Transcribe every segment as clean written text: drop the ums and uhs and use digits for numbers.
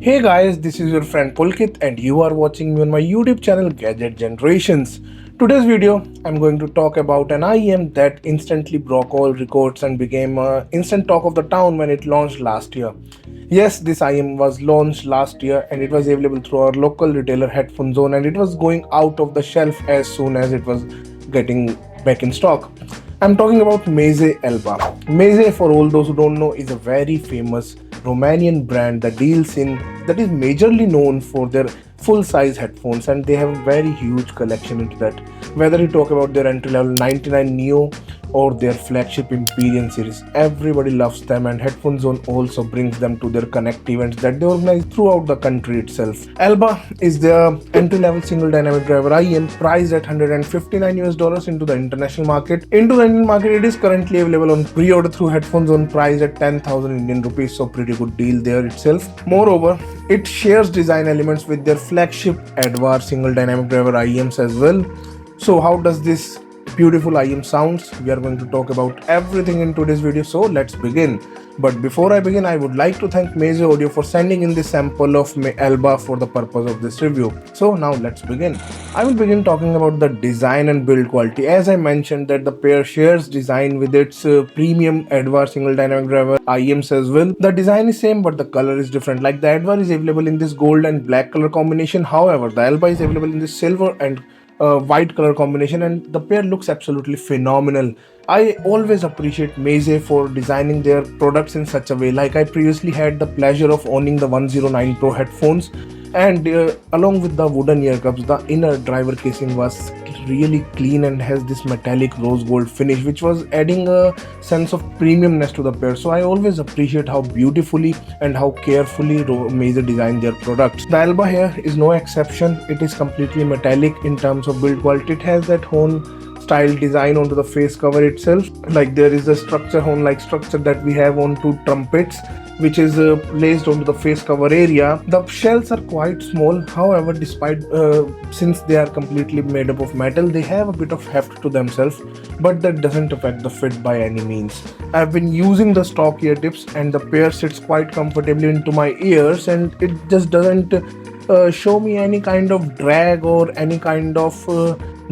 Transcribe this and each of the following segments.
Hey guys, this is your friend Pulkit and you are watching me on my YouTube channel Gadget Generations. Today's video, I'm going to talk about an IEM that instantly broke all records and became instant talk of the town when it launched last year. Yes, this IEM was launched last year and it was available through our local retailer Headphone Zone, and it was going out of the shelf as soon as it was getting back in stock. I'm talking about Meze Alba. Meze, for all those who don't know, is a very famous Romanian brand that is majorly known for their full-size headphones, and they have a very huge collection into that. Whether you talk about their entry-level 99 Neo or their flagship Imperial series, everybody loves them, and Headphone Zone also brings them to their connect events that they organize throughout the country itself. Alba is their entry-level single dynamic driver IEM priced at $159 into the international market. Into the Indian market, it is currently available on pre-order through Headphone Zone priced at 10,000 Indian rupees, so pretty good deal there itself. Moreover, it shares design elements with their flagship Advar single dynamic driver IEMs as well. So how does this beautiful IEM sounds? We are going to talk about everything in today's video, so let's begin. But before I begin, I would like to thank Meze Audio for sending in this sample of Alba for the purpose of this review. So now let's begin. I will begin talking about the design and build quality. As I mentioned that the pair shares design with its premium Advar single dynamic driver IEMs as well. The design is same but the color is different. Like the Advar is available in this gold and black color combination. However, the Alba is available in this silver and white color combination, and the pair looks absolutely phenomenal. I always appreciate Meze for designing their products in such a way. Like I previously had the pleasure of owning the 109 Pro headphones, and along with the wooden ear cups, the inner driver casing was really clean and has this metallic rose gold finish, which was adding a sense of premiumness to the pair. So I always appreciate how beautifully and how carefully Meze designed their products. The Alba here is no exception. It is completely metallic in terms of build quality. It has that horn style design onto the face cover itself. Like there is a structure, horn like structure that we have onto trumpets, which is placed onto the face cover area. The shells are quite small, however, despite since they are completely made up of metal, they have a bit of heft to themselves, but that doesn't affect the fit by any means. I've been using the stock ear tips and the pair sits quite comfortably into my ears, and it just doesn't show me any kind of drag or any kind of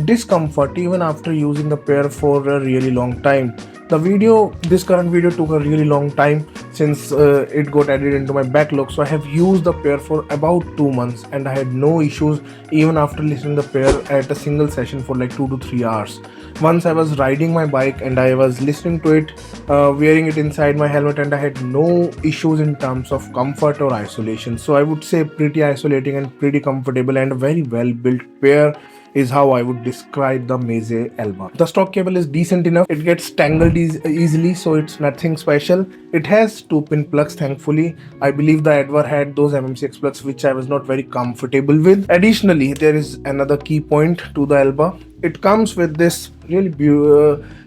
discomfort even after using the pair for a really long time. This current video took a really long time since it got added into my backlog, so I have used the pair for about 2 months and I had no issues even after listening to the pair at a single session for like 2 to 3 hours. Once I was riding my bike and I was listening to it, wearing it inside my helmet, and I had no issues in terms of comfort or isolation. So I would say pretty isolating and pretty comfortable and a very well built pair is how I would describe the Meze Alba. The stock cable is decent enough. It gets tangled easily, so it's nothing special. It has 2-pin plugs, thankfully. I believe the Advar had those MMCX plugs, which I was not very comfortable with. Additionally, there is another key point to the Alba. It comes with this really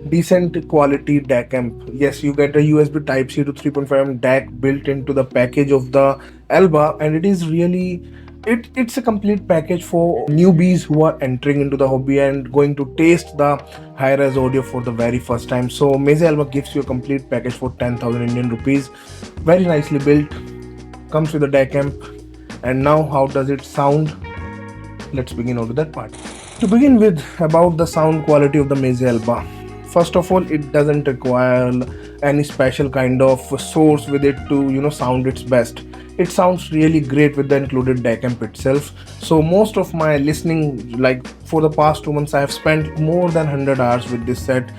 decent quality DAC amp. Yes, you get a USB Type-C to 3.5mm DAC built into the package of the Alba, and it is really it's a complete package for newbies who are entering into the hobby and going to taste the high-res audio for the very first time. So Meze Alba gives you a complete package for 10,000 Indian rupees. Very nicely built, comes with a DAC amp. And now how does it sound? Let's begin on to that part. To begin with, about the sound quality of the Meze Alba. First of all, it doesn't require any special kind of source with it to sound its best. It sounds really great with the included DAC amp itself. So most of my listening, like for the past 2 months, I have spent more than 100 hours with this set,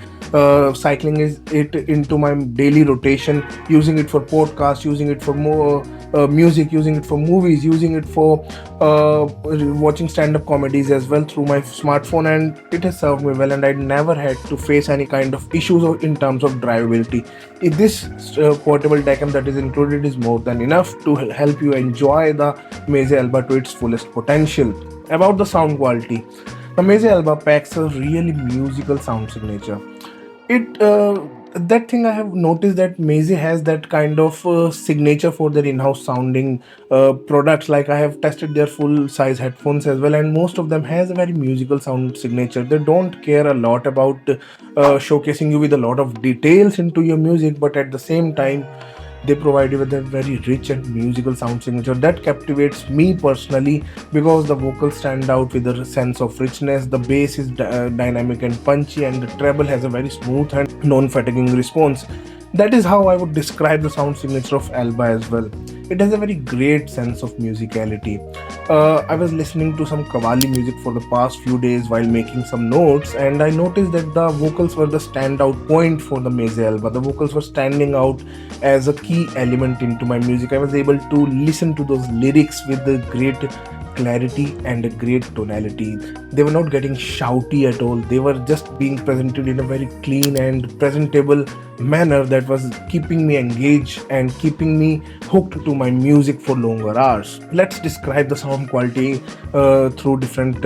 cycling it into my daily rotation, using it for podcasts, using it for more music, using it for movies, using it for watching stand-up comedies as well through my smartphone, and it has served me well, and I never had to face any kind of issues in terms of drivability. If this portable DAC amp that is included is more than enough to help you enjoy the Meze Alba to its fullest potential. About the sound quality, the Meze Alba packs a really musical sound signature. That thing I have noticed that Meze has that kind of signature for their in-house sounding products. Like I have tested their full size headphones as well, and most of them has a very musical sound signature. They don't care a lot about showcasing you with a lot of details into your music, but at the same time They provide you with a very rich and musical sound signature that captivates me personally, because the vocals stand out with a sense of richness. The bass is dynamic and punchy, and the treble has a very smooth and non-fatiguing response. That is how I would describe the sound signature of Alba as well. It has a very great sense of musicality. I was listening to some Qawwali music for the past few days while making some notes, and I noticed that the vocals were the standout point for the Meze Alba. The vocals were standing out as a key element into my music. I was able to listen to those lyrics with the great clarity and a great tonality. They were not getting shouty at all. They were just being presented in a very clean and presentable manner that was keeping me engaged and keeping me hooked to my music for longer hours. Let's describe the sound quality through different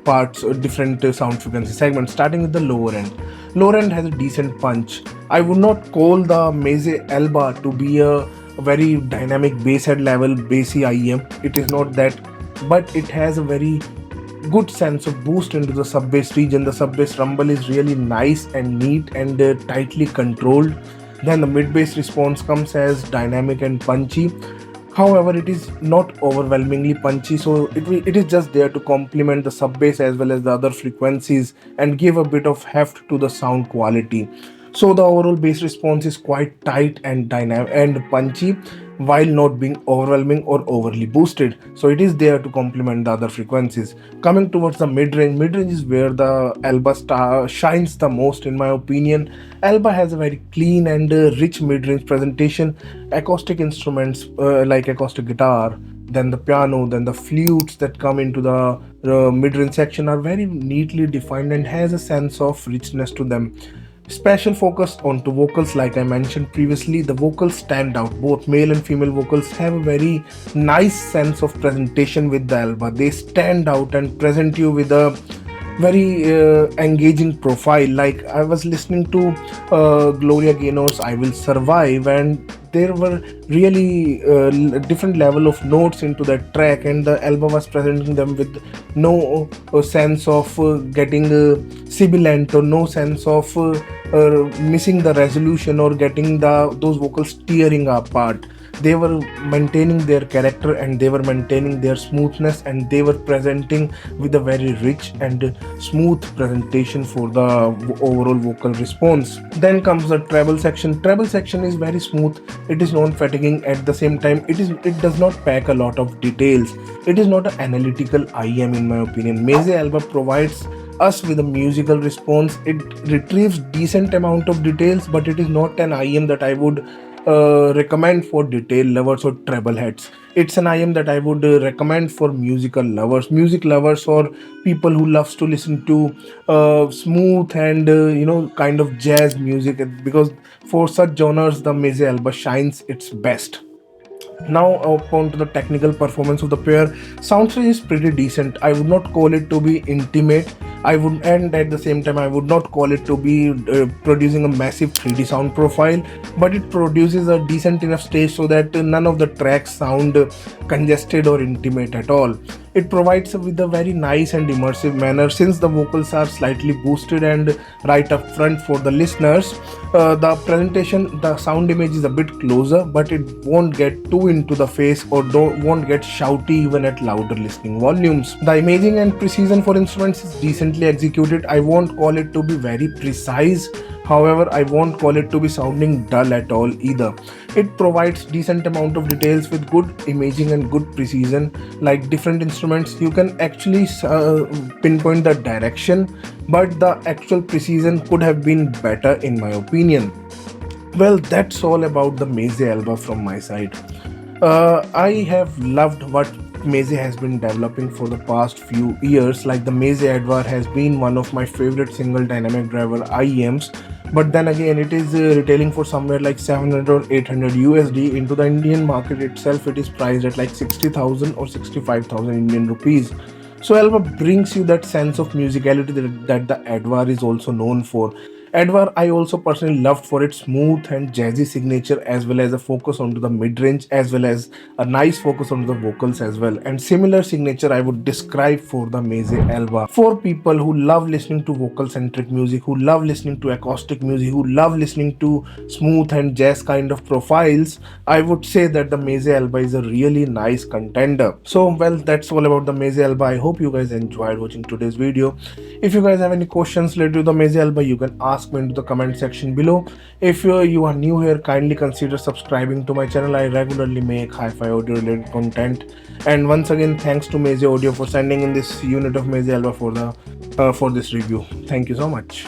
parts, different sound frequency segments, starting with the lower end. Lower end has a decent punch. I would not call the Meze Alba to be a very dynamic bass head level bassy IEM. It is not that, but it has a very good sense of boost into the sub bass region. The sub bass rumble is really nice and neat and tightly controlled. Then the mid bass response comes as dynamic and punchy. However, it is not overwhelmingly punchy, so it is just there to complement the sub bass as well as the other frequencies and give a bit of heft to the sound quality. So the overall bass response is quite tight and dynamic and punchy, while not being overwhelming or overly boosted. So it is there to complement the other frequencies. Coming towards the mid-range, mid-range is where the Alba star shines the most in my opinion. Alba has a very clean and rich mid-range presentation. Acoustic instruments like acoustic guitar, then the piano, then the flutes that come into the mid-range section are very neatly defined and has a sense of richness to them. Special focus onto vocals, like I mentioned previously. The vocals stand out. Both male and female vocals have a very nice sense of presentation with the Alba. They stand out and present you with a very engaging profile. Like I was listening to Gloria Gaynor's I Will Survive, and there were really different level of notes into that track, and the Alba was presenting them with no sense of getting sibilant, or no sense of missing the resolution or getting those vocals tearing apart. They were maintaining their character and they were maintaining their smoothness, and they were presenting with a very rich and smooth presentation for the overall vocal response. Then comes the treble section. Treble section is very smooth. It is non-fatiguing. At the same time, it does not pack a lot of details. It is not an analytical IEM in my opinion. Meze Alba provides us with a musical response. It retrieves decent amount of details, but it is not an IEM that I would recommend for detail lovers or treble heads. It's an IM that I would recommend for musical lovers, music lovers, or people who loves to listen to smooth and kind of jazz music, because for such genres the Meze Alba shines its best. Now upon to the technical performance of the pair. Soundtrack is pretty decent. I would not call it to be intimate. I would, and at the same time I would not call it to be producing a massive 3D sound profile, but it produces a decent enough stage so that none of the tracks sound congested or intimate at all. It provides with a very nice and immersive manner. Since the vocals are slightly boosted and right up front for the listeners, the presentation, the sound image is a bit closer, but it won't get too into the face or won't get shouty even at louder listening volumes. The imaging and precision for instruments is decently executed. I won't call it to be very precise. However, I won't call it to be sounding dull at all either. It provides decent amount of details with good imaging and good precision. Like different instruments, you can actually pinpoint the direction, but the actual precision could have been better in my opinion. Well, that's all about the Meze Alba from my side. I have loved what Meze has been developing for the past few years. Like the Meze Alba has been one of my favorite single dynamic driver IEMs, but then again it is retailing for somewhere like 700 or 800 USD. Into the Indian market itself, it is priced at like 60,000 or 65,000 Indian rupees. So Alba brings you that sense of musicality that the Advar is also known for. Edward I also personally loved for its smooth and jazzy signature, as well as a focus onto the mid-range, as well as a nice focus onto the vocals as well. And similar signature I would describe for the Meze Alba. For people who love listening to vocal centric music, who love listening to acoustic music, who love listening to smooth and jazz kind of profiles, I would say that the Meze Alba is a really nice contender. So well, that's all about the Meze Alba. I hope you guys enjoyed watching today's video. If you guys have any questions related to the Meze Alba, you can ask me into the comment section below. If you are new here, kindly consider subscribing to my channel. I regularly make hi-fi audio related content. And once again, thanks to Meze Audio for sending in this unit of Meze Alba for this review. Thank you so much.